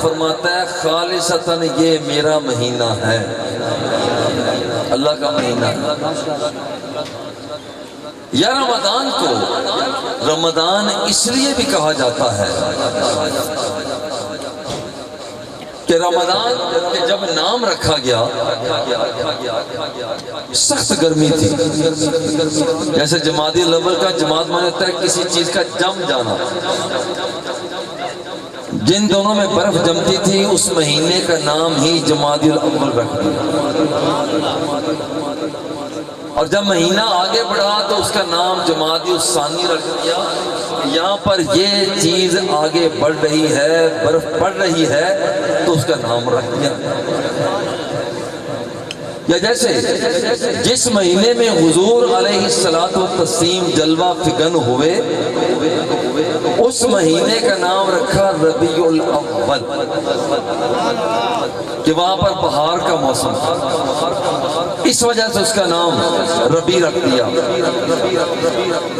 فرماتا ہے خالصتاً یہ میرا مہینہ ہے، اللہ کا مہینہ ہے۔ یا رمضان کو رمضان اس لیے بھی کہا جاتا ہے کہ رمضان کے جب نام رکھا گیا سخت گرمی تھی، جیسے جمادی الاول کا جماد مانا ہوتا ہے کسی چیز کا جم جانا، جن دونوں میں برف جمتی تھی اس مہینے کا نام ہی جمادی الاول رکھ دیا، اور جب مہینہ آگے بڑھا تو اس کا نام جمادی الثانی رکھ دیا۔ یہاں پر یہ چیز آگے بڑھ رہی ہے، برف پڑ رہی ہے تو اس کا نام رکھ دیا۔ یا جیسے جس مہینے میں حضور علیہ الصلوۃ والتسلیم جلوہ فگن ہوئے اس مہینے کا نام رکھا ربیع الاول، کہ وہاں پر بہار کا موسم تھا، اس وجہ سے اس کا نام ربیع رکھ دیا۔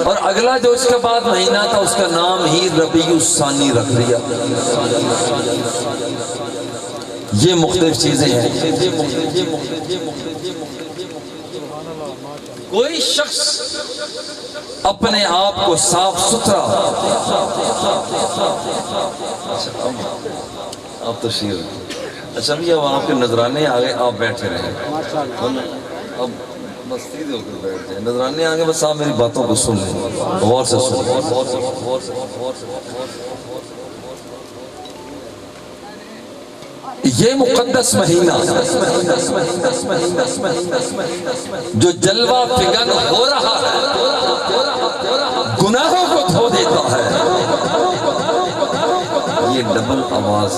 اور اگلا جو اس کے بعد مہینہ تھا اس کا نام ہی ربیع الثانی رکھ دیا۔ یہ مختلف چیزیں ہیں۔ کوئی شخص اپنے آپ کو صاف ستھرا، آپ تشریف، اچھا بھی اب آپ کے نذرانے آگے آپ بیٹھے رہیں، اب مستی ہو کر بیٹھ جائیں، نذرانے آگے بس آپ میری باتوں کو سن لیں، غور سے سن لیں۔ یہ مقدس مہینہ جو جلوہ فگن ہو رہا ہے گناہوں کو دھو دیتا ہے۔ یہ ڈبل آواز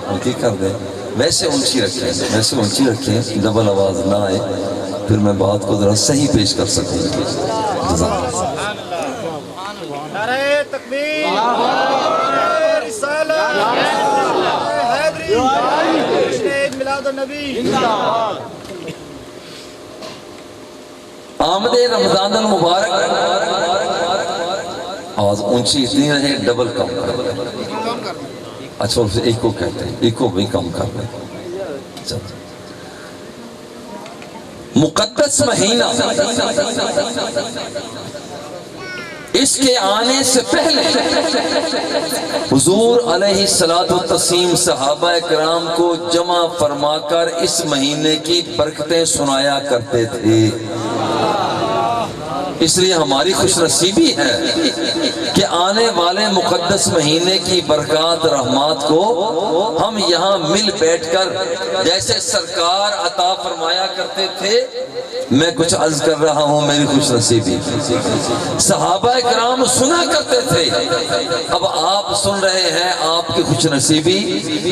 اونچی کر دیں، ویسے اونچی رکھیں، ڈبل آواز نہ آئے، پھر میں بات کو ذرا صحیح پیش کر سکوں۔ نعرہ تکبیر، نعرہ رسالت، میلاد النبی۔ آمد رمضان المبارک، آواز اونچی اتنی رہے، ڈبل کم کر دیں۔ اچھا ایک کو کہتے ہیں، ایک کو بھی کم کر دیں۔ مقدس مہینہ، اس کے آنے سے پہلے حضور علیہ الصلوۃ والتسلیم صحابہ کرام کو جمع فرما کر اس مہینے کی برکتیں سنایا کرتے تھے۔ اس لیے ہماری خوش نصیبی ہے کہ آنے والے مقدس مہینے کی برکات رحمات کو ہم یہاں مل بیٹھ کر جیسے سرکار عطا فرمایا کرتے تھے۔ میں کچھ عرض کر رہا ہوں، میری خوش نصیبی صحابہ کرام سنا کرتے تھے، اب آپ سن رہے ہیں، آپ کی خوش نصیبی۔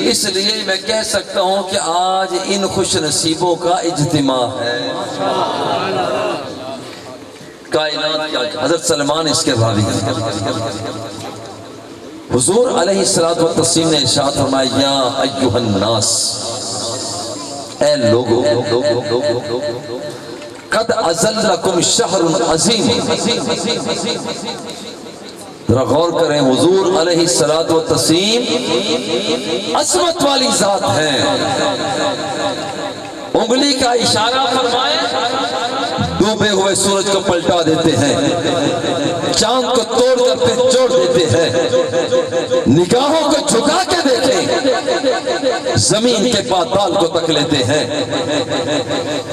اس لیے میں کہہ سکتا ہوں کہ آج ان خوش نصیبوں کا اجتماع ہے۔ کائنات کیا، حضرت سلمان اس کے راوی ہیں۔ حضور علیہ الصلوۃ والتسلیم نے ارشاد فرمایا، یا ایھا الناس، اے لوگو، قد اذلکم شہر عظیم۔ ذرا غور کریں، حضور علیہ الصلوۃ والتسلیم عظمت والی ذات ہیں، انگلی کا اشارہ فرمائے ڈوبے ہوئے سورج کو پلٹا دیتے ہیں، چاند کو توڑ کر پھر جوڑ دیتے ہیں، نگاہوں کو جھکا کے دیکھیں زمین کے پاتال کو تک لیتے ہیں،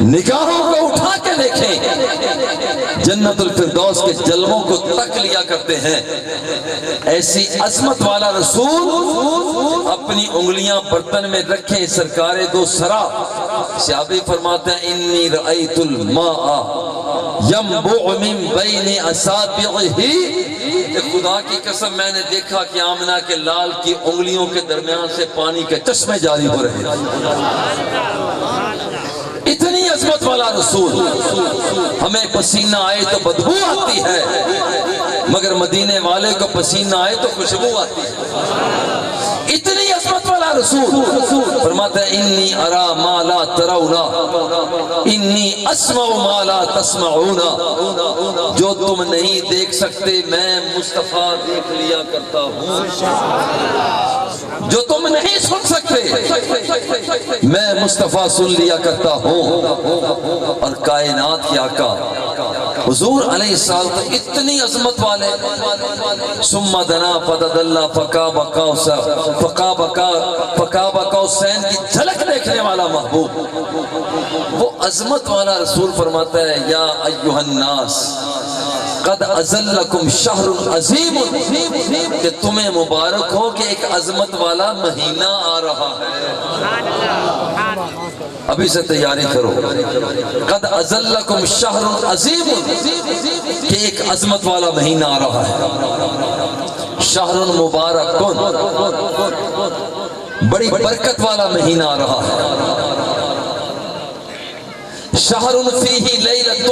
نگاہوں کو اٹھا کے دیکھیں جنت الفردوس کے جلووں کو تک لیا کرتے ہیں۔ ایسی عظمت والا رسول اپنی انگلیاں برتن میں رکھیں، سرکار دو سرا صحابی فرماتے ہیں، انی رأیت الماء ینبع من بین اصابعہ، خدا کی قسم میں نے دیکھا کہ آمنہ کے لال کی انگلیوں کے درمیان سے پانی کے چشمے جاری ہو رہے ہیں۔ اتنی عظمت والا رسول، ہمیں پسینہ آئے تو بدبو آتی ہے، مگر مدینے والے کو پسینہ آئے تو خوشبو آتی ہے۔ اتنی عظمت والا یا رسول؟ فرماتا ہے انی ارا ما لا ترون انی اسمع ما لا تسمعون، جو تم نہیں دیکھ سکتے میں مصطفیٰ دیکھ لیا کرتا ہوں، جو تم نہیں سن سکتے میں مصطفیٰ سن لیا کرتا ہوں۔ اور کائنات کے آقا حضور علیہ السلام تو اتنی عظمت والے، ثم دنا فتدلی فقاب قوسین کی جھلک دیکھنے والا محبوب، وہ عظمت والا رسول فرماتا ہے یا ایھا الناس قد اذلکم شہر عظیم، کہ تمہیں مبارک ہو کہ ایک عظمت والا مہینہ آ رہا ہے، ابھی سے تیاری کرو۔ قد اذلکم شہر عظیم، کہ ایک عظمت والا مہینہ آ رہا ہے، شہر مبارک، بڑی برکت والا مہینہ آ رہا ہے، شہر فیہ لیلۃ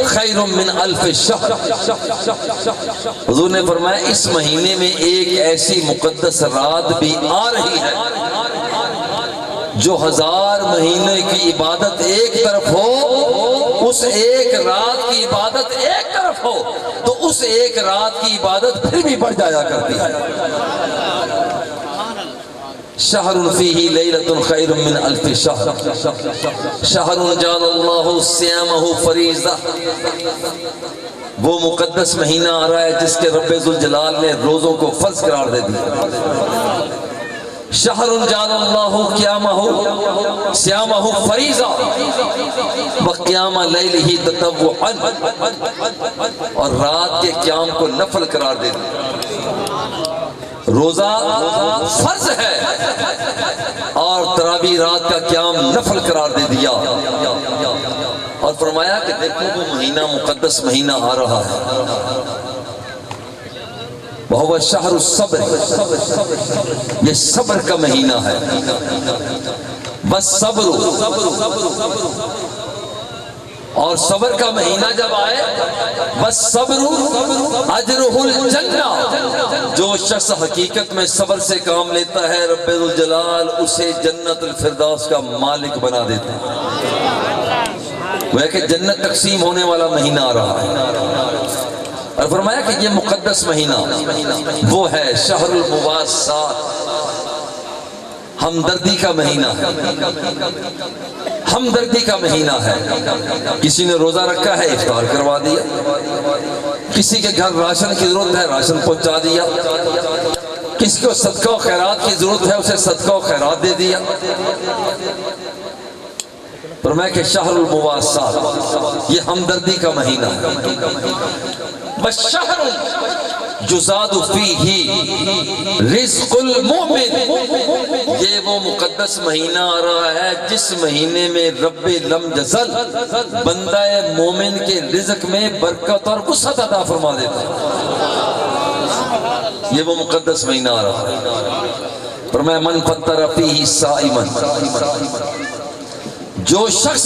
خیر من الف شہر۔ حضور نے فرمایا اس مہینے میں ایک ایسی مقدس رات بھی آ رہی ہے جو 1000 مہینے کی عبادت ایک طرف ہو، اس ایک رات کی عبادت ایک طرف ہو تو اس ایک رات کی عبادت پھر بھی بڑھ جایا کرتی ہے۔ شہر فیہ لیلۃ خیر من الف شہر، شہر جعل اللہ صیامہ فریضہ، وہ مقدس مہینہ آ رہا ہے جس کے رب ذوالجلال نے روزوں کو فرض قرار دے دیا۔ شہر جعل اللہ قیامہ صیامہ فریضہ وقیام لیلہ تطوعا، اور رات کے قیام کو نفل قرار دے دیا۔ روزہ فرض ہے اور تراویح رات کا قیام نفل قرار دے دیا، اور فرمایا کہ دیکھو وہ مہینہ مقدس مہینہ آ رہا ہے، وہو شہر الصبر، یہ صبر کا مہینہ ہے، بس صبر، اور صبر کا مہینہ جب آئے بس صبر اجرہ الجنہ، جو شخص حقیقت میں صبر سے کام لیتا ہے رب ذوالجلال اسے جنت الفردوس کا مالک بنا دیتا ہے، وہ ہے کہ جنت تقسیم ہونے والا مہینہ آ رہا ہے۔ اور فرمایا کہ یہ مقدس مہینہ وہ ہے شہر المواسات، ہمدردی کا مہینہ ہے، ہمدردی کا مہینہ ہے۔ کسی نے روزہ رکھا ہے افطار کروا دیا، کسی کے گھر راشن کی ضرورت ہے راشن پہنچا دیا، کسی کو صدقہ و خیرات کی ضرورت ہے اسے صدقہ و خیرات دے دیا۔ فرمایا کہ شہر المواسات، یہ ہمدردی کا مہینہ ہے۔ بس شہر یزاد فیہ رزق المؤمن، یہ وہ مقدس مہینہ آ رہا ہے جس مہینے میں رب لم یزل بندہ مومن کے رزق میں برکت اور وسعت عطا فرما دیتا ہے، یہ وہ مقدس مہینہ آ رہا ہے۔ فرمایا من فطر فیہ صائما، جو شخص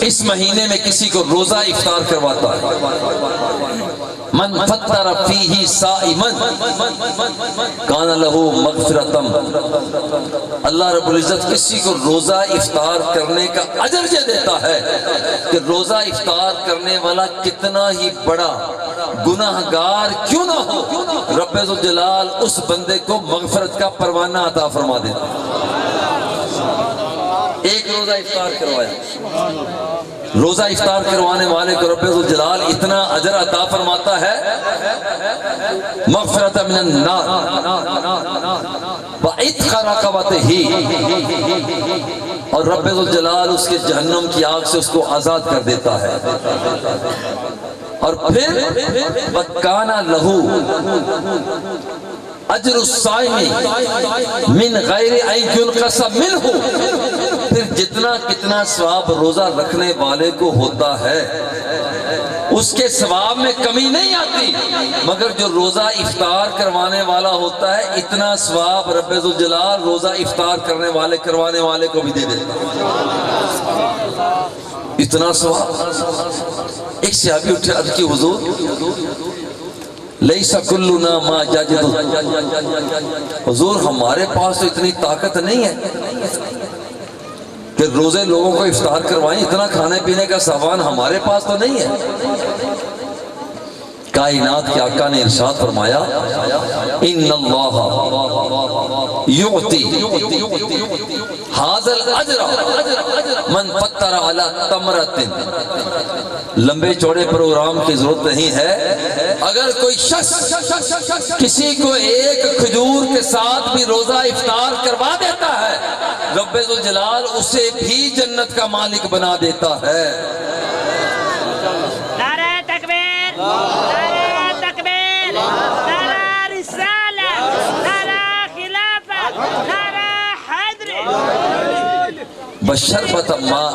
اس مہینے میں کسی کو روزہ افطار کرواتا ہے، من فطر فیہ صائما کان لہ مغفرتم، اللہ رب العزت کسی کو روزہ افطار کرنے کا اجر یہ دیتا ہے کہ روزہ افطار کرنے والا کتنا ہی بڑا گناہگار کیوں نہ ہو، رب ذوالجلال اس بندے کو مغفرت کا پروانہ عطا فرما دیتا ہے۔ ایک روزہ افطار کروایا، روزہ افطار کروانے والے کو رب ذوالجلال اتنا اجر عطا فرماتا ہے، مغفرۃ من النار وعتق رقبتہ، اور رب ذوالجلال اس کے جہنم کی آگ سے اس کو آزاد کر دیتا ہے۔ اور پھر وَكَانَ لَهُ اجر الصائم من غیر ان ينقص منہ، پھر جتنا کتنا ثواب روزہ رکھنے والے کو ہوتا ہے اس کے ثواب میں کمی نہیں آتی، مگر جو روزہ افطار کروانے والا ہوتا ہے اتنا ثواب رب ذوالجلال روزہ افطار کروانے والے کو بھی دے دیتا ہے، اتنا ثواب۔ ایک صحابی اٹھے عرض کی حضور لیس کلنا ما یجد، حضور ہمارے پاس تو اتنی طاقت نہیں ہے کہ روزے لوگوں کو افطار کروائیں، اتنا کھانے پینے کا سامان ہمارے پاس تو نہیں ہے۔ کائنات کے آقا نے ارشاد فرمایا ان اللہ یعطی ھذا الاجر من فطر علی تمرۃ، لمبے چوڑے پروگرام کی ضرورت نہیں ہے، اگر کوئی شخص کسی کو ایک کھجور کے ساتھ بھی روزہ افطار کروا دیتا ہے، رب ذوالجلال اسے بھی جنت کا مالک بنا دیتا ہے۔ نعرہ تکبیر، نعرہ تکبیر، نعرہ رسالت، نعرہ خلافت، نعرہ حیدری، بشربۃ ماء،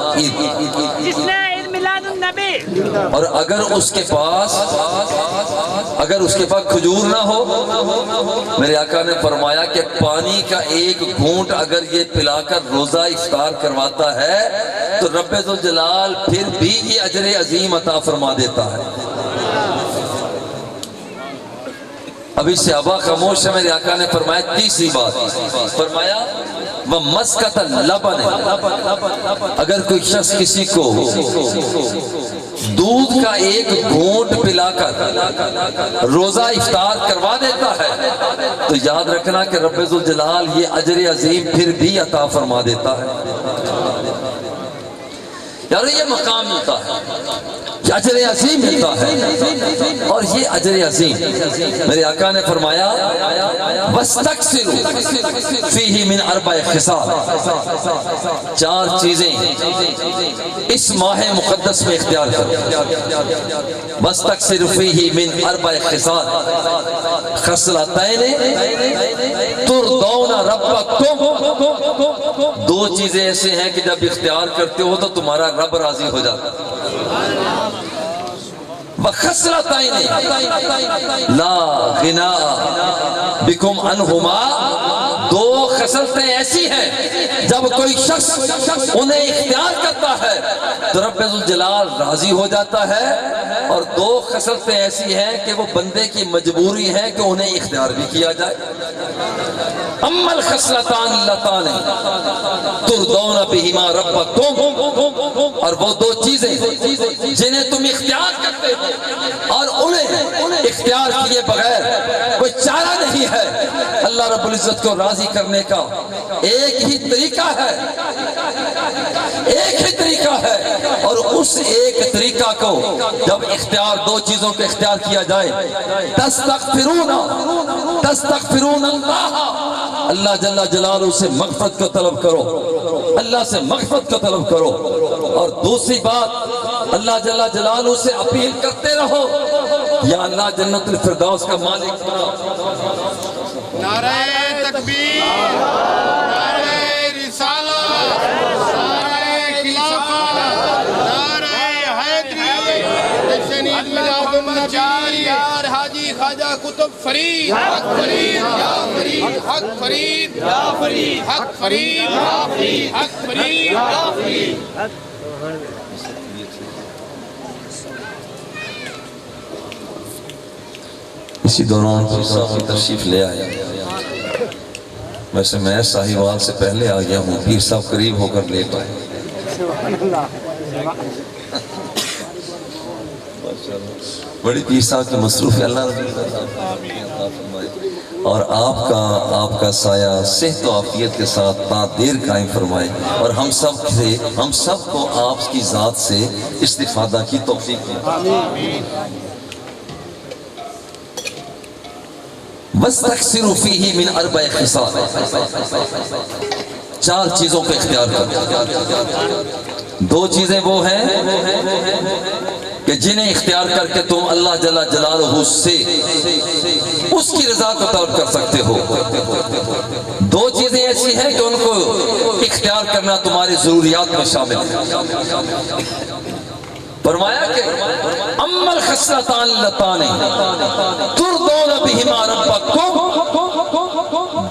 جس نے عید میلاد النبی، اور اگر اس کے پاس کھجور نہ ہو، میرے آقا نے فرمایا کہ پانی کا ایک گھونٹ اگر یہ پلا کر روزہ افطار کرواتا ہے تو رب ذوالجلال پھر بھی یہ اجر عظیم عطا فرما دیتا ہے۔ ابھی صحابہ خاموش ہے، میرے آقا نے فرمایا تیسری بات، فرمایا وَمَسْكَةَ اللَّبَنِ، اگر کوئی شخص کسی کو دودھ کا ایک گھونٹ پلا کر روزہ افطار کروا دیتا ہے تو یاد رکھنا کہ رب ذوالجلال یہ اجر عظیم پھر بھی عطا فرما دیتا ہے۔ یار یہ مقام ملتا ہے، یہ اجر عظیم ملتا ہے، اور یہ اجر عظیم میرے آقا نے فرمایا وَاسْتَكْثِرُوا فِيهِ مِنْ أَرْبَعِ خِصَالٍ، چار چیزیں اس ماہ مقدس میں اختیار کرو۔ وَاسْتَكْثِرُوا فِيهِ مِنْ أَرْبَعِ خِصَالٍ خَصْلَتَيْنِ تُرْضَوْنَ رَبَّكُمْ، دو چیزیں ایسے ہیں کہ جب اختیار کرتے ہو تو تمہارا رب راضی ہو جاتا ہے۔ وَخَصْلَتَيْنِ لَا غِنَاءَ بِكُمْ عَنْهُمَا، دو خصلتیں ایسی ہیں جب کوئی شخص انہیں اختیار کرتا ہے تو رب ذوالجلال راضی ہو جاتا ہے، اور دو خصلتیں ایسی ہیں کہ وہ بندے کی مجبوری ہے کہ انہیں اختیار بھی کیا جائے۔ اما الخصلتان اللتان ترضون بہما ربکم، اور وہ دو چیزیں جنہیں تم اختیار کرتے ہو اور انہیں اختیار کیے بغیر کوئی چارہ نہیں ہے، اللہ رب العزت کو راضی کرنے کا ایک ہی طریقہ ہے، ایک ہی طریقہ ہے، اور اس ایک طریقہ کو جب اختیار دو چیزوں کو اختیار کیا جائے، تستغفرون اللہ، اللہ جل جلالہ سے مغفرت کو طلب کرو، اللہ سے مغفرت کو طلب کرو، اور دوسری بات اللہ جل جلالہ سے اپیل کرتے رہو یا اللہ جنت الفردوس کا مالک بنا۔ نعرہ تکبیر، نعرہ رسالت، نعرہ خلافت، نعرہ حیدری، جشن عید میلاد النبی، یار حاجی خواجہ قطب فرید، حق فرید یا فرید، حق فرید یا فرید، حق فرید یا فرید، حق فرید یا فرید۔ اسی دوران پیر صاحب کی تشریف لے آئے، ویسے میں ساہیوال سے پہلے آ گیا ہوں، پیر صاحب قریب ہو کر لے پائے۔ بڑی پیر صاحب کی مصروف ہے، اللہ اور آپ کا سایہ صحت و عافیت کے ساتھ تا دیر قائم فرمائے، اور ہم سب کو آپ کی ذات سے استفادہ کی توفیق دے۔ وَاسْتَكْثِرُوا فِيهِ مِنْ أَرْبَعِ خِصَالٍ، چار چیزوں کو اختیار کرو، دو چیزیں وہ ہیں کہ جنہیں اختیار کر کے تم اللہ جل جلالہ سے اس کی رضا کو طلب کر سکتے ہو، دو چیزیں ایسی ہیں کہ ان کو اختیار کرنا تمہاری ضروریات میں شامل ہے۔ فرمایا کہ اما الخصلتان اللتان ترضون بہما ربکم،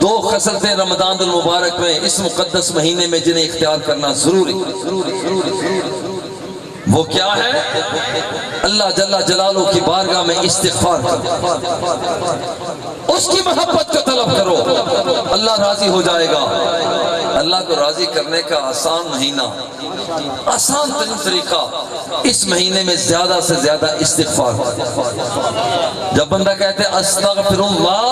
دو خصلتیں رمضان المبارک میں اس مقدس مہینے میں جنہیں اختیار کرنا ضروری، وہ کیا ہے؟ اللہ جل جلالہ کی بارگاہ میں استغفار کرو، اس کی محبت کو طلب کرو، اللہ راضی ہو جائے گا۔ اللہ کو راضی کرنے کا آسان مہینہ، آسان ترین طریقہ، اس مہینے میں زیادہ سے زیادہ استغفار۔ جب بندہ کہتے ہیں استغفر اللہ،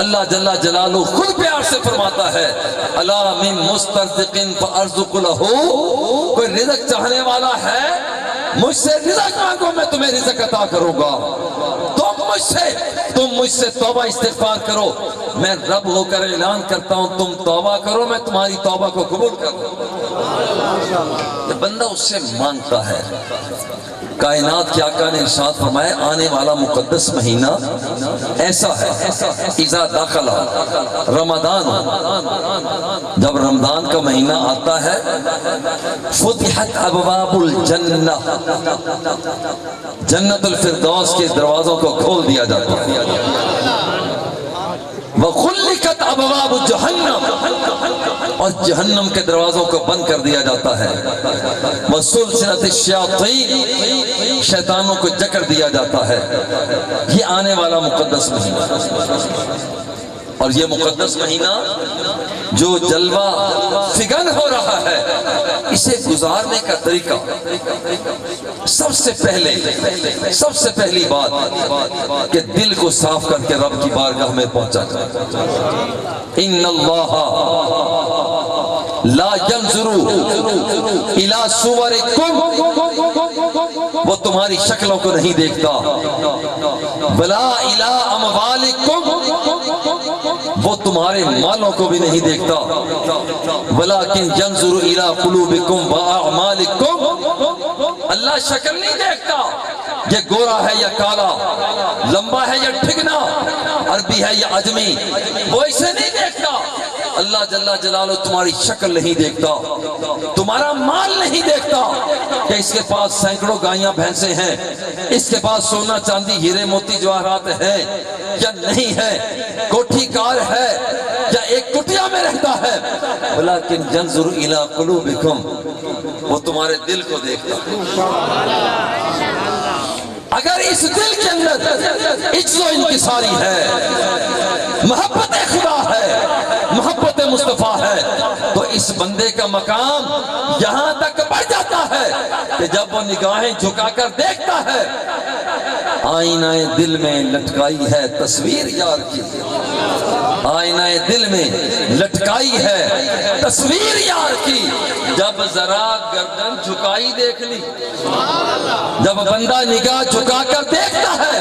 اللہ جل جلالہ خود پیار سے فرماتا ہے الا من مسترزق فارزق له، کوئی رزق چاہنے والا ہے مجھ سے رزق مانگو میں تمہیں رزق عطا کروں گا۔ تم مجھ سے توبہ استغفار کرو، میں رب ہو کر اعلان کرتا ہوں تم توبہ کرو، میں تمہاری توبہ کو قبول کروں۔ بندہ اس سے مانگتا ہے۔ کائنات کے آقا نے ارشاد فرمایا آنے والا مقدس مہینہ ایسا ہے، اذا داخل رمضان، جب رمضان کا مہینہ آتا ہے فتحت ابواب الجنہ، جنت الفردوس کے دروازوں کو کھول دیا جاتا ہے، وَغُلِّقَتْ أَبْوَابُ جَهَنَّمَ، اور جہنم کے دروازوں کو بند کر دیا جاتا ہے، وَسُلْسِلَتِ الشَّيَاطِينِ، شیطانوں کو جکڑ دیا جاتا ہے۔ یہ آنے والا مقدس مہینہ، اور یہ مقدس مہینہ جو جلوہ فگن ہو رہا ہے، اسے گزارنے کا طریقہ سب سے پہلی بات کہ دل کو صاف کر کے رب کی بارگاہ میں پہنچا جائے۔ ان اللہ لا ينظر الى صورکم، وہ تمہاری شکلوں کو نہیں دیکھتا، بلا الى اموالکم، وہ تمہارے مالوں کو بھی نہیں دیکھتا، ولیکن ينظر الى قلوبکم واعمالکم، اللہ شکل نہیں دیکھتا یہ گورا ہے یا کالا، لمبا ہے یا ٹھگنا، عربی ہے یا عجمی، وہ اسے نہیں دیکھتا۔ اللہ جل جلالہ تمہاری شکل نہیں دیکھتا، تمہارا مال نہیں دیکھتا کہ اس کے پاس سینکڑوں گائیاں بھینسیں ہیں، اس کے پاس سونا چاندی ہیرے موتی جواہرات ہیں یا نہیں ہے، کوٹھی کار ہے یا ایک کٹیا میں رہتا ہے، ولیکن ينظر الی قلوبکم، وہ تمہارے دل کو دیکھتا۔ اگر اس دل کے اندر عجز و انکساری ہے، محبت خدا ہے، محبت مصطفیٰ ہے، تو اس بندے کا مقام یہاں تک بڑھ جاتا ہے کہ جب وہ نگاہیں جھکا کر دیکھتا ہے آئینہ دل میں لٹکائی ہے تصویر یار کی، آئینہ دل میں لٹکائی ہے تصویر یار کی، جب ذرا گردن جھکائی دیکھ لی، جب بندہ نگاہ جھکا کر دیکھتا ہے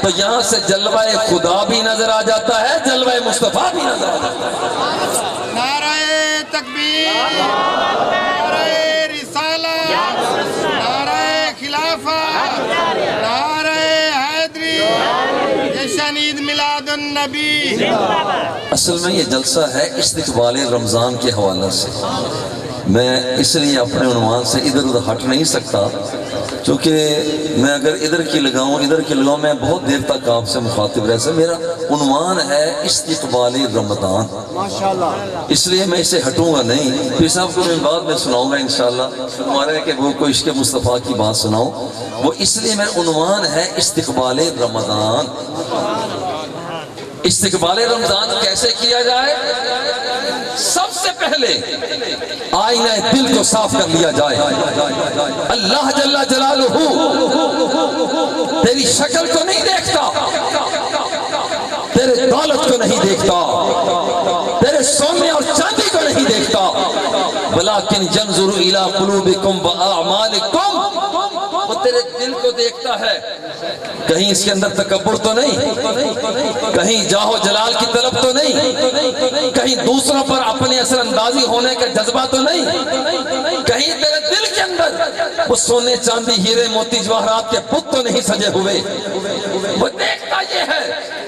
تو یہاں سے جلوہ خدا بھی نظر آ جاتا ہے، جلوہ مصطفیٰ بھی نظر آ جاتا ہے۔ نعرہ تکبیر، نعرہ رسالت، نعرہ خلافت، نعرہ حیدری، جشن عید میلاد النبی۔ اصل میں یہ جلسہ ہے استقبال رمضان کے حوالے سے، میں اس لیے اپنے عنوان سے ادھر ادھر ہٹ نہیں سکتا، چونکہ میں اگر ادھر کی لگاؤں میں بہت دیر تک آپ سے مخاطب رہ سکتا۔ میرا عنوان ہے استقبال رمضان، اس لیے میں اسے ہٹوں گا نہیں، پھر صاحب کو میں بعد میں سناؤں گا انشاءاللہ، ہمارا ہے کہ وہ کوئی عشق مصطفیٰ کی بات سناؤں، وہ اس لیے میرا عنوان ہے استقبال رمضان۔ استقبال رمضان کیسے کیا جائے؟ سب سے پہلے آئینہ دل کو صاف کر لیا جائے۔ اللہ جل جلالہ تیری شکل کو نہیں دیکھتا، تیرے دولت کو نہیں دیکھتا، تیرے سونے اور چاندی کو نہیں دیکھتا، ولیکن ينظر الی قلوبکم واعمالکم، وہ تیرے دل کو دیکھتا ہے۔ کہیں اس کے اندر تکبر تو نہیں، کہیں جاہ و جلال کی طلب تو نہیں، کہیں دوسروں پر اپنے اثر اندازی ہونے کا جذبہ تو نہیں، کہیں تیرے دل کے اندر وہ سونے چاندی ہیرے موتی جواہرات کے بت تو نہیں سجے ہوئے۔ وہ دیکھتا یہ ہے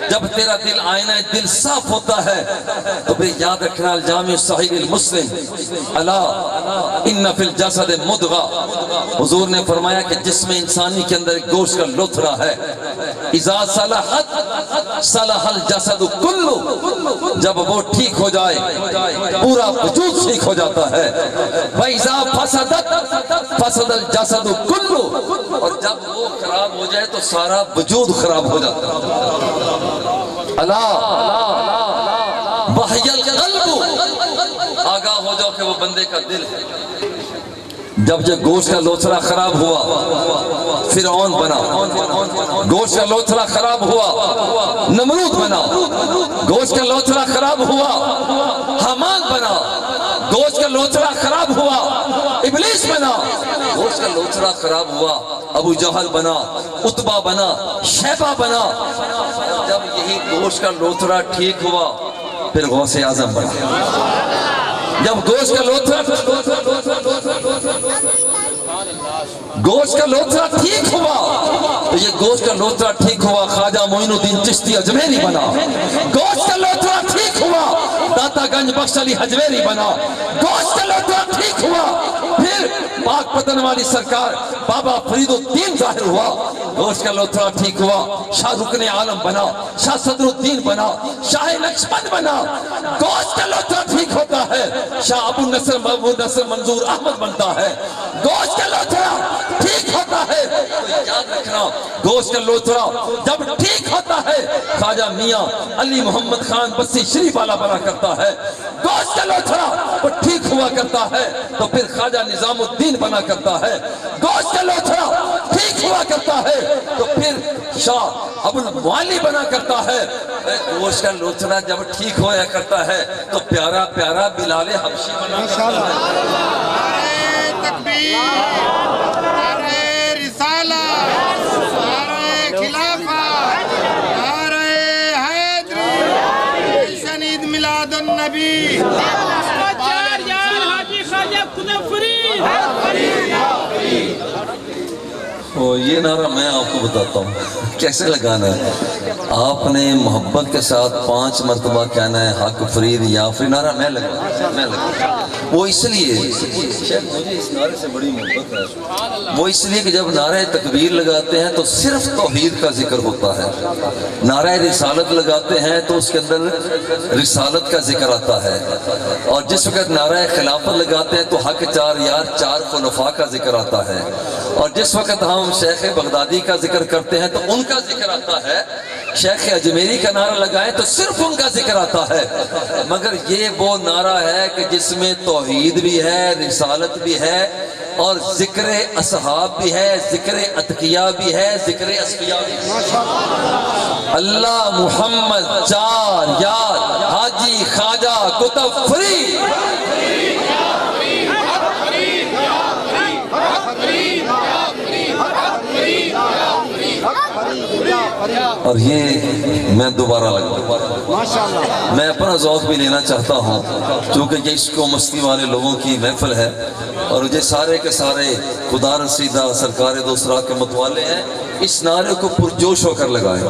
جب تیرا دل آئینہ دل صاف ہوتا ہے تو پھر یاد رکھنا الجامع صحیح المسلم الا ان فی الجسد مضغہ، حضور نے فرمایا کہ جسم انسانی کے اندر ایک گوشت کا لتھڑا ہے، اذا صلحت صلح الجسد کلو، جب وہ ٹھیک ہو جائے پورا وجود ٹھیک ہو جاتا ہے۔ وَإِذَا فَسَدَتْ فَسَدَ الْجَسَدُ كُلُّهُ، اور جب وہ خراب ہو جائے تو سارا وجود خراب ہو جاتا ہے۔ الا وَحْيَ الْقَلْبُ، آگاہ ہو جاؤ کہ وہ بندے کا دل ہے۔ جب گوشت کا لوتھڑا خراب ہوا فرعون بنا، گوشت کا لوتھڑا خراب ہوا نمرود بنا، گوشت کا لوتھڑا خراب ہوا حامان بنا، گوشت کا لوتھڑا خراب ہوا ابلیس بنا، گوشت کا لوتھڑا خراب ہوا ابو جہل بنا، عتبہ بنا، شیبہ بنا۔ جب یہی گوشت کا لوتھڑا ٹھیک ہوا پھر غوث اعظم بنا۔ جب گوشت کا لوتھڑا ٹھیک ہوا تو یہ گوشت کا لوتھڑا ٹھیک ہوا خواجہ معین الدین چشتی اجمیری بنا۔ گوشت کا لوتھڑا ٹھیک ہوا داتا گنج بخش علی حجویری بنا۔ گوشت کا لوتھڑا ٹھیک ہوا پھر پاک پتن والی سرکار بابا فرید الدین ظاہر ہوا۔ گوشت کا لوتھڑا ٹھیک ہوا شاہ رکن عالم بنا، شاہ صدر الدین بنا، شاہ نقشبند بنا۔ گوشت کا لوتھڑا ٹھیک ہوتا ہے شاہ ابو نصر منظور احمد بنتا ہے۔ گوشت کا لوتھڑا ٹھیک ہوتا ہے تو یاد رکھنا، گوشت کا لوتھڑا جب ٹھیک ہوتا ہے خواجہ میاں علی محمد خان بسی شریف والا بنا کرتا ہے۔ گوشت کا لوتھڑا وہ ٹھیک ہوا کرتا ہے تو پھر خواجہ نظام الدین بنا کرتا ہے۔ گوشت کا لوتھڑا ٹھیک ہوا کرتا ہے تو پھر شاہ ابو المعلی بنا کرتا ہے۔ گوشت کا لوتھڑا جب ٹھیک ہوا کرتا ہے تو پیارا پیارا بلال حبشی بنا کرتا ہے۔ نعرہ تکبیر، نعرہ رسالت، نعرہ خلافت، نعرہ حیدری، جشن عید میلاد النبی۔ چار یار حاجی خواجہ قدفری۔ یہ نعرہ میں آپ کو بتاتا ہوں کیسے لگانا ہے۔ آپ نے محبت کے ساتھ 5 مرتبہ کہنا ہے حق فرید یا فرید۔ نعرہ میں لگا وہ اس لیے شاید مجھے اس نعرے سے بڑی محبت ہے، وہ اس لیے کہ جب نعرہ تکبیر لگاتے ہیں تو صرف توحید کا ذکر ہوتا ہے، نعرہ رسالت لگاتے ہیں تو اس کے اندر رسالت کا ذکر آتا ہے، اور جس وقت نعرہ خلافت لگاتے ہیں تو حق 4 یار 4 خلفاء کا ذکر آتا ہے، اور جس وقت ہم شیخ بغدادی کا ذکر کرتے ہیں تو ان کا ذکر آتا ہے، شیخ اجمیری کا نعرہ لگائیں تو صرف ان کا ذکر آتا ہے۔ مگر یہ وہ نعرہ ہے کہ جس میں توحید بھی ہے، رسالت بھی ہے، اور ذکر اصحاب بھی ہے، ذکر اتقیاء بھی ہے، ذکر اصفیاء بھی ہے۔ اللہ محمد 4 یار حاجی خواجہ قطب فرید۔ اور یہ میں دوبارہ لگا، میں اپنا ذوق بھی لینا چاہتا ہوں کیونکہ یہ عشق و مستی والے لوگوں کی محفل ہے، اور یہ سارے کے سارے خدا رسیدہ سرکار دوسرا کے متوالے ہیں۔ اس نعرے کو پرجوش ہو کر لگائیں،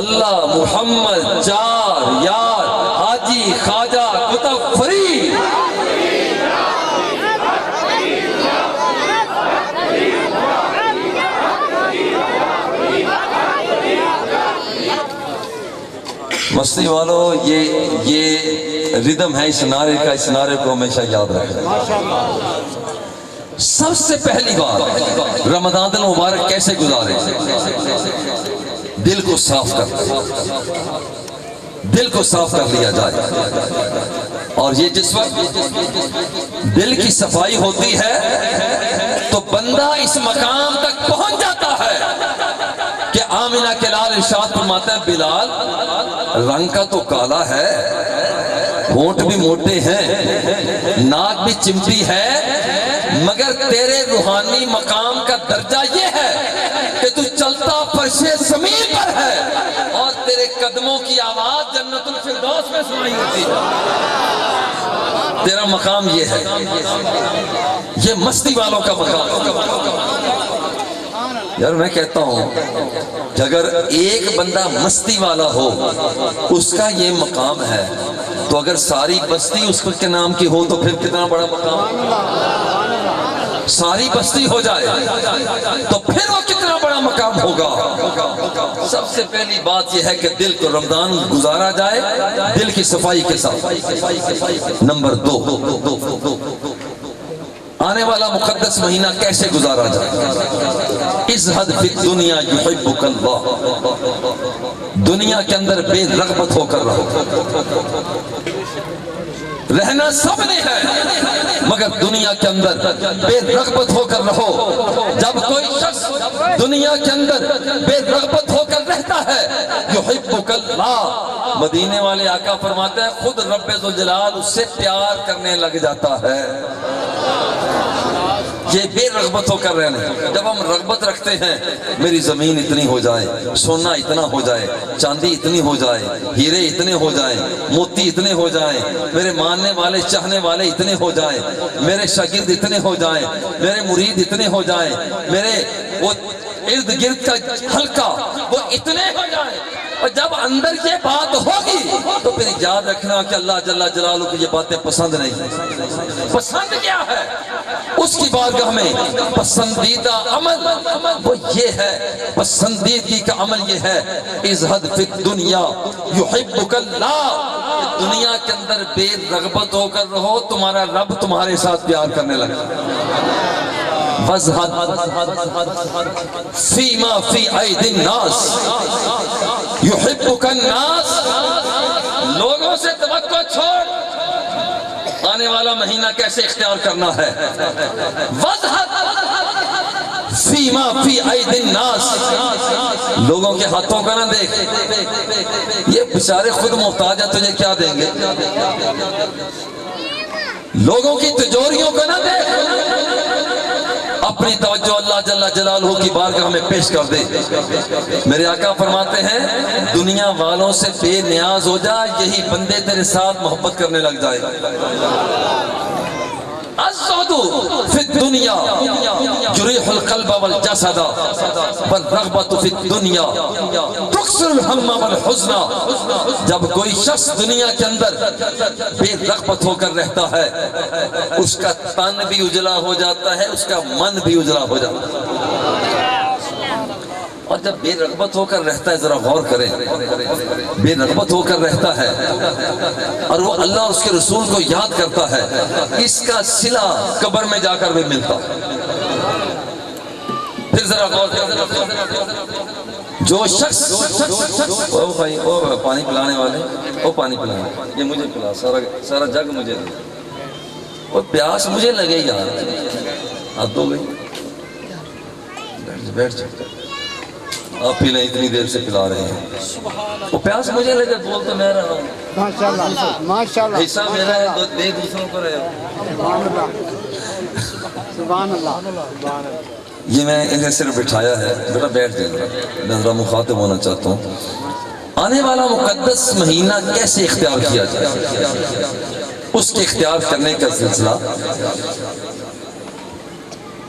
اللہ محمد 4 یار حاجی خواجہ قطب فرید۔ مستی والو یہ ردم ہے اس نعرے کا، اس نعرے کو ہمیشہ یاد رکھیں۔ سب سے پہلی بات رمضان المبارک کیسے گزارے؟ دل کو صاف کر، دل کو صاف کر لیا جائے، اور یہ جس وقت دل کی صفائی ہوتی ہے تو بندہ اس مقام تک پہنچ جاتا ہے کہ آمنہ کے لال ارشاد فرماتا ہے بلال رنگ کا تو کالا ہے، ہونٹ بھی موٹے ہیں، ناک بھی چمٹی ہے، مگر تیرے روحانی مقام کا درجہ یہ ہے کہ تو چلتا فرش زمین پر ہے اور تیرے قدموں کی آواز جنت الفردوس میں سنائی ہوتی ہے۔ تیرا مقام یہ ہے، یہ مستی والوں کا مقام ہے۔ یار میں کہتا ہوں کہ اگر ایک بندہ مستی والا ہو اس کا یہ مقام ہے تو اگر ساری بستی اس کے نام کی ہو تو پھر کتنا بڑا مقام، ساری بستی ہو جائے تو پھر وہ کتنا بڑا بڑا مقام ہوگا. سب سے پہلی بات یہ ہے کہ دل کو رمضان گزارا جائے دل کی صفائی کے ساتھ. نمبر 2، آنے والا مقدس مہینہ کیسے گزارا جائے؟ ازہد فی الدنیا یحبک اللہ، دنیا کے اندر بے رغبت ہو کر رہو. رہنا سب نے ہے مگر دنیا کے اندر بے رغبت ہو کر رہو. جب کوئی شخص دنیا کے اندر بے رغبت ہو کر رہتا ہے یحبک اللہ، مدینے والے آقا فرماتے ہیں خود رب ذوالجلال اس سے پیار کرنے لگ جاتا ہے. یہ بے رغبت ہو کر رہنے. جب ہم رغبت رکھتے ہیں میری زمین اتنی ہو جائے، سونا اتنا ہو جائے، چاندی اتنی ہو جائے، ہیرے اتنے ہو جائیں، موتی اتنے ہو جائیں، میرے ماننے والے چاہنے والے اتنے ہو جائیں، میرے شاگرد اتنے ہو جائیں، میرے مرید اتنے ہو جائیں، میرے وہ ارد گرد کا حلقہ وہ اتنے ہو جائیں. اور جب اندر یہ بات ہوگی تو پھر یاد رکھنا کہ اللہ جل جلالہ کو یہ باتیں پسند نہیں. پسند کیا ہے؟ اس کی بارگاہ میں پسندیدہ عمل وہ یہ ہے، پسندیدگی کا عمل یہ ہے ازہد فی الدنیا یحبک اللہ، دنیا کے اندر بے رغبت ہو کر رہو، تمہارا رب تمہارے ساتھ پیار کرنے لگا. فیما فی ایدی الناس یحبک الناس، لوگوں سے توقع چھوڑ، آنے والا مہینہ کیسے اختیار کرنا ہے. فیما فی ایدی الناس، لوگوں کے ہاتھوں کا نہ دیکھ، یہ بیچارے خود محتاج ہیں تجھے کیا دیں گے. لوگوں کی تجوریوں کا نہ دیکھ، اپنی توجہ اللہ جل جلالہ کی بارگاہ میں پیش کر دے. میرے آقا فرماتے ہیں دنیا والوں سے بے نیاز ہو جا، یہی بندے تیرے ساتھ محبت کرنے لگ جائے. الزہد فی الدنیا یریح القلب والجسد والرغبت فی الدنیا تکسر الہم والحزن. جب کوئی شخص دنیا کے اندر بے رغبت ہو کر رہتا ہے اس کا تن بھی اجلا ہو جاتا ہے، اس کا من بھی اجلا ہو جاتا ہے. اور جب بے رغبت ہو کر رہتا ہے، ذرا غور کریں، بے رغبت ہو کر رہتا ہے اور وہ اللہ اور اس کے رسول کو یاد کرتا ہے، اس کا صلہ قبر میں جا کر بھی ملتا. پھر ذرا غور کریں، جو شخص او بھائی او پانی پلانے والے، او پانی پلانے، یہ مجھے پلا، سارا جگ مجھے دے، اور پیاس مجھے لگے یار. آپ دو گئی، بیٹھ جاؤ، آپ پی لیں، اتنی دیر سے پلا رہے ہیں. وہ پیاس مجھے لگے، بول تو میں رہا ہوں، ماشاءاللہ ماشاءاللہ، حصہ میرا ہے، دے دوسروں کو رہے. سبحان اللہ. یہ میں انہیں صرف بٹھایا ہے، بیٹا بیٹھ جائیں، میں ذرا مخاطب ہونا چاہتا ہوں. آنے والا مقدس مہینہ کیسے اختیار کیا جائے، اس کے اختیار کرنے کا سلسلہ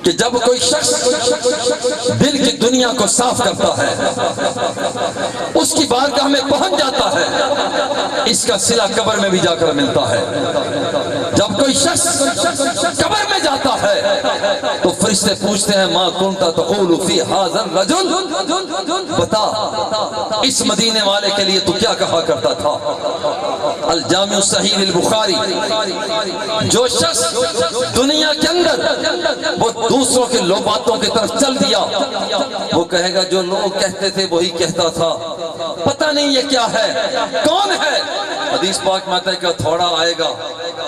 کہ جب کوئی شخص دل کی دنیا کو صاف کرتا ہے اس کی بارگاہ میں پہنچ جاتا ہے، اس کا صلہ قبر میں بھی جا کر ملتا ہے. جب کوئی شخص قبر میں جاتا ہے تو فرشتے پوچھتے ہیں ما کنت تقول فی ھذا الرجل، بتا اس مدینے والے کے لیے تو کیا کہا کرتا تھا. الجامع الصحیح للبخاری، جو شخص دنیا کے اندر وہ دوسروں کے لو باتوں کی طرف چل دیا، وہ کہے گا جو لوگ کہتے تھے وہی کہتا تھا، پتہ نہیں یہ کیا ہے، کون ہے. حدیث پاک میں آتا ہے کہ تھوڑا آئے گا،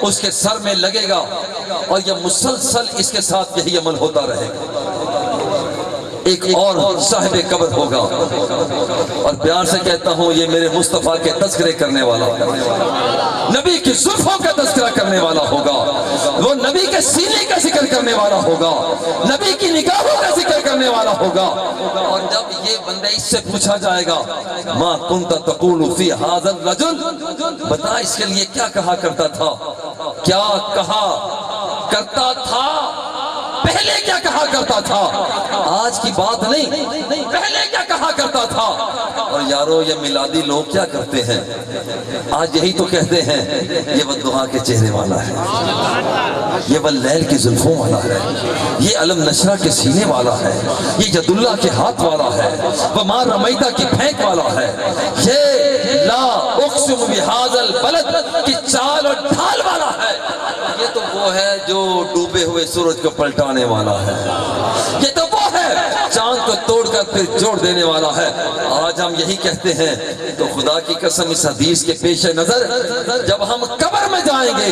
اس کے سر میں لگے گا اور یہ مسلسل اس کے ساتھ یہی عمل ہوتا رہے گا. ایک اور صاحب قبر ہوگا، اور پیار سے کہتا ہوں یہ میرے مصطفیٰ کے تذکرے کرنے والا، نبی کی زلفوں کا تذکرہ کرنے والا ہوگا، وہ نبی کے سینے کا ذکر کرنے والا ہوگا، نبی کی نگاہوں کا ذکر کرنے والا ہوگا. اور جب یہ بندہ اس سے پوچھا جائے گا ما کنت تقول فی ھذا الرجل، بتا اس کے لیے کیا کہا کرتا تھا، کیا کہا کرتا تھا. پہلے کیا کہا کرتا تھا، آج کی بات نہیں، پہلے کیا کہا کرتا تھا۔ اور یارو یہ میلادی لوگ کیا کرتے ہیں، آج یہی تو کہتے ہیں یہ والضحیٰ کے چہرے والا ہے، یہ واللیل کی زلفوں والا ہے، یہ علم نشرہ کے سینے والا ہے، یہ ید اللہ کے ہاتھ والا ہے، وما رمیتہ کی پھینک والا ہے، یہ لا اقسم بہذا البلد کی چال اور ڈھال والا ہے، یہ تو وہ ہے جو ڈوبے ہوئے سورج کو پلٹانے والا ہے، یہ تو وہ ہے چاند کو توڑ کر پھر جوڑ دینے والا ہے۔ آج ہم یہی کہتے ہیں تو خدا کی قسم اس حدیث کے پیش نظر جب ہم قبر میں جائیں گے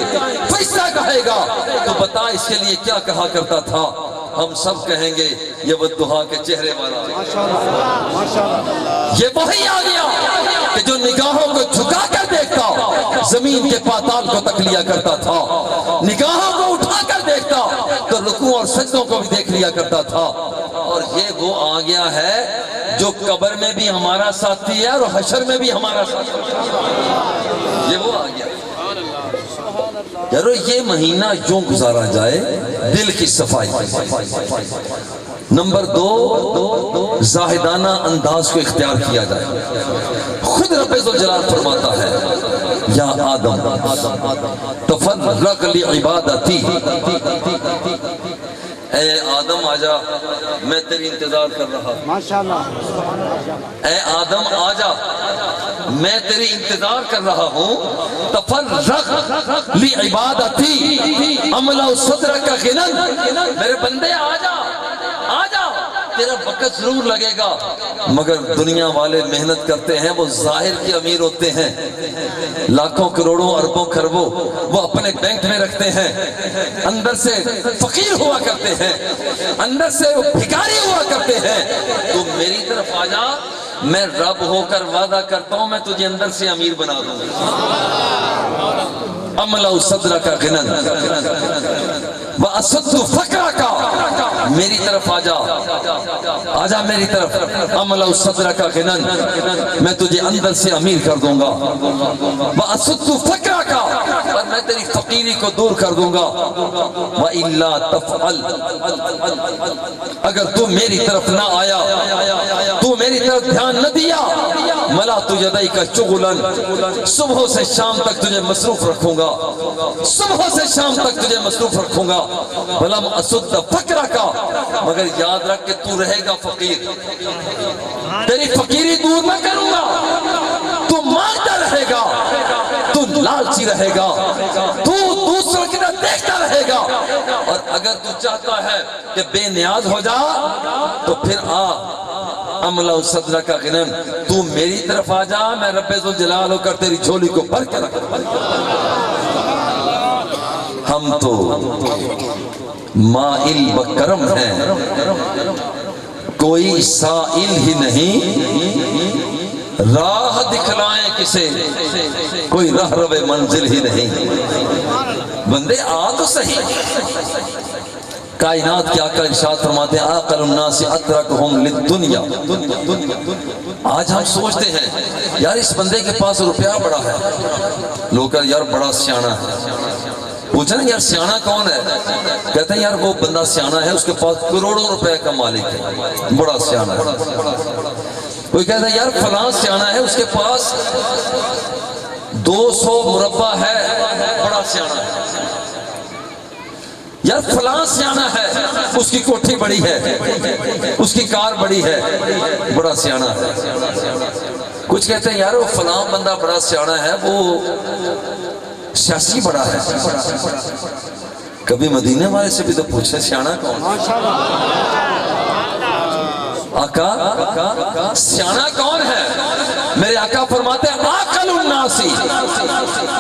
فرشتہ کہے گا تو بتا اس کے لیے کیا کہا کرتا تھا، ہم سب کہیں گے یہ والضحیٰ کے چہرے والا ہے۔ یہ وہی آ گیا کہ جو نگاہوں کو جھکا کر دیکھتا زمین کے پاتال کو تک لیا کرتا تھا، نگاہوں کو اٹھا کر دیکھتا تو رکوع اور سجدوں کو بھی دیکھ لیا کرتا تھا۔ اور یہ وہ آ گیا ہے جو قبر میں بھی ہمارا ساتھی ہے اور حشر میں بھی ہمارا ساتھی ہے، یہ وہ آ گیا۔ یارو یہ مہینہ یوں گزارا جائے دل کی صفائی، نمبر 2 زاہدانہ انداز کو اختیار کیا جائے۔ خود رب ذوالجلال فرماتا ہے یا آدم تفرغ لعبادتی، اے آدم آجا میں تیری انتظار کر رہا، ماشاءاللہ، اے آدم آجا میں تیری انتظار کر رہا ہوں، تفرغ لعبادتی املأ صدرک غنى، میرے بندے آجا آجا، تیرا وقت ضرور لگے گا، مگر دنیا والے محنت کرتے ہیں، وہ ظاہر کے امیر ہوتے ہیں، لاکھوں کروڑوں اربوں خربوں وہ اپنے بینک میں رکھتے ہیں، اندر سے فقیر ہوا کرتے ہیں، اندر سے وہ بھکاری ہوا کرتے ہیں۔ تو میری طرف آجا، میں رب ہو کر وعدہ کرتا ہوں میں تجھے اندر سے امیر بنا دوں گا۔ املأ صدرک غنى واسد فقرک، میری طرف آجا آجا میری طرف، املأ صدرک غنى میں تجھے اندر سے امیر کر دوں گا، واسد فقرک اور میں تیری فقیری کو دور کر دوں گا، وإلا تفعل اگر تو میری طرف نہ آیا، تو میری طرف دھیان نہ دیا، ملأت یدیک شغلا، صبح سے شام تک تجھے مصروف رکھوں گا، صبح سے شام تک تجھے مصروف رکھوں گا، ولم اسد فقرک مگر یاد رکھ کہ تو رہے گا فقیر، تیری فقیری دور نہ کروں گا، تو مانگتا رہے گا، تو لالچی رہے گا، تو دوسروں کی طرف دیکھتا رہے گا، اور اگر تو چاہتا ہے کہ بے نیاز ہو جا تو پھر آ املأ صدرک غنى، تو میری طرف آ جا، میں رب ذوالجلال ہو کر تیری جھولی کو بھر کے رکھ۔ ہم تو مائل بکرم ہیں، کوئی سائل ہی نہیں، راہ دکھلائیں کسے کوئی راہ رو منزل ہی نہیں۔ بندے آ تو صحیح، کائنات کیا کر ارشاد فرماتے ہیں عاقل الناس اترکہم للدنیا۔ آج ہم سوچتے ہیں یار اس بندے کے پاس روپیہ بڑا ہے، لوگ کہتے ہیں یار بڑا سیانا ہے، پوچھا نا یار سیانا کون ہے، کہتے ہیں یار وہ بندہ سیانا ہے، اس کے پاس کروڑوں روپے کا مالک ہے، بڑا سیانا ہے۔ کوئی کہتا ہے یار فلاں سیانا ہے، اس کے پاس 200 مربع ہے، بڑا سیانا ہے۔ یار فلاں سیانا ہے، اس کی کوٹھی بڑی ہے، اس کی کار بڑی ہے، بڑا سیانا ہے۔ کچھ کہتے ہیں یار وہ فلاں بندہ بڑا سیانا ہے، وہ سیاسی بڑا ہے۔ کبھی مدینے والے سے بھی تو پوچھے سیانا کون ہے؟ آقا سیانا کون ہے؟ میرے آقا فرماتے ہیں عاقل الناس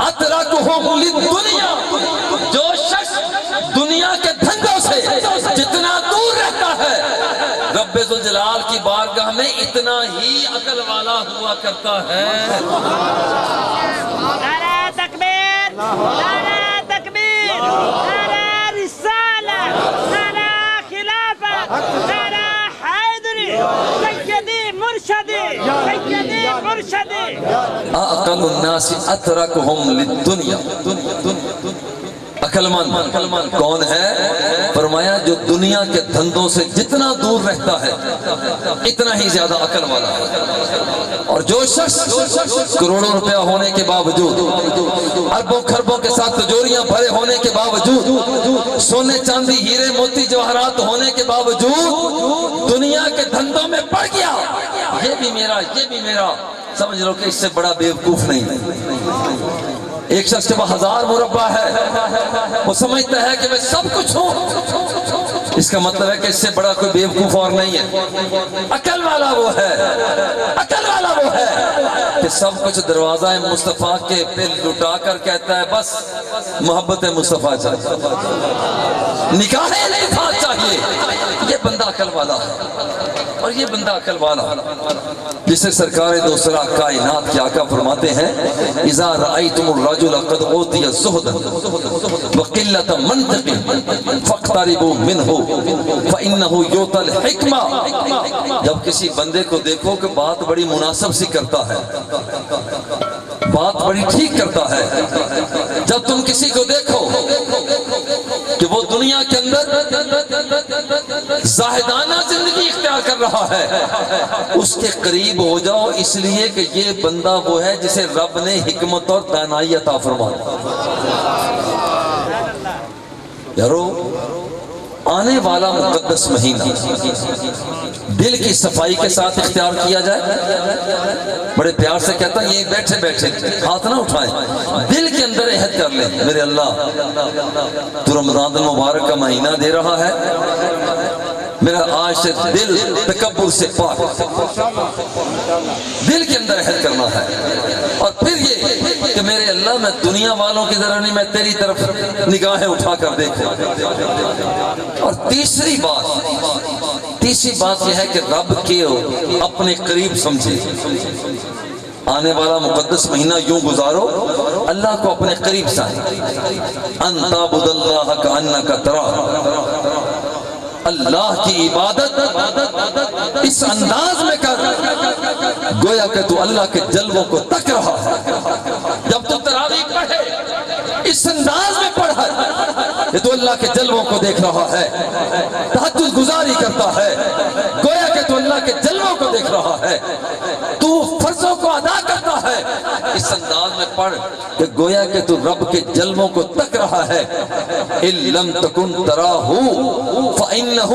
اترکہم للدنیا، جو شخص دنیا کے دھندوں سے جتنا دور رہتا ہے رب ذوالجلال کی بارگاہ میں اتنا ہی عقل والا ہوا کرتا ہے۔ نعرہ تکبیر، نعرہ تکبیر، نعرہ رسالت، نعرہ خلافت، نعرہ حیدری، سیدی مرشدی، سیدی مرشدی۔ عاقل الناس اترکہم للدنیا، عقل مند کون ہے؟ فرمایا جو دنیا کے دھندوں سے جتنا دور رہتا ہے اتنا ہی زیادہ عقل والا ہے، اور جو شخص کروڑوں روپیہ ہونے کے باوجود، اربوں خربوں کے ساتھ تجوریاں بھرے ہونے کے باوجود، سونے چاندی ہیرے موتی جواہرات ہونے کے باوجود دنیا کے دھندوں میں پڑ گیا، یہ بھی میرا، سمجھ لو کہ اس سے بڑا بیوقوف نہیں۔ ایک شخص کے پاس 1000 مربع ہے، وہ سمجھتا ہے کہ میں سب کچھ ہوں، اس کا مطلب ہے کہ اس سے بڑا کوئی بیوقوف اور نہیں ہے۔ عقل والا وہ ہے کہ سب کچھ دروازہ مصطفیٰ کے پہ لٹا کر کہتا ہے بس محبت مصطفیٰ چاہیے، نکاح الفاظ چاہیے۔ یہ بندہ عقل والا ہے، اور یہ بندہ عقل والا جسے سرکار دوسرا کائنات کے آقا فرماتے ہیں اذا رأیتم الرجل قد اوتی الزہد وقلت منطق فاقتربوا منہ فإنہ یؤتی الحکمہ، جب کسی بندے کو دیکھو کہ بات بڑی مناسب سی کرتا ہے، بات بڑی ٹھیک کرتا ہے، جب تم کسی کو دیکھو کہ وہ دنیا کے اندر زاہدانہ زندگی اختیار کر رہا ہے، اس کے قریب ہو جاؤ، اس لیے کہ یہ بندہ وہ ہے جسے رب نے حکمت اور دانائی عطا فرمایا۔ یارو آنے والا مقدس مہینہ دل کی صفائی کے ساتھ اختیار کیا جائے، بڑے پیار سے کہتا ہے یہ بیٹھے بیٹھے ہاتھ نہ اٹھائیں، دل کے اندر عہد کر لیں میرے اللہ تو رمضان المبارک کا مہینہ دے رہا ہے، میرا آج سے دل تکبر سے پاک، دل کے اندر عہد کرنا ہے، اور پھر یہ کہ میرے اللہ میں دنیا والوں کی طرف نہیں، میں تیری طرف نگاہیں اٹھا کر دیکھوں۔ اور تیسری بات یہ ہے کہ رب کے اپنے قریب سمجھے، آنے والا مقدس مہینہ یوں گزارو اللہ کو اپنے قریب سمجھے، ان تعبد اللہ کانک تراہ، اللہ کی عبادت اس انداز میں کر گویا کہ تو اللہ کے جلووں کو تک رہا ہے، جب تو تراویح پڑھے اس انداز میں پڑھا کہ تو اللہ کے جلووں کو دیکھ رہا ہے، تہجد گزاری کرتا ہے گویا کہ تو اللہ کے جلووں کو دیکھ رہا ہے، تو فرضوں کو ادا کرتا ہے اس انداز میں پڑھ کہ گویا کہ تو رب کے جلووں کو تک رہا ہے۔ ان لم تکن تراہ فإنہ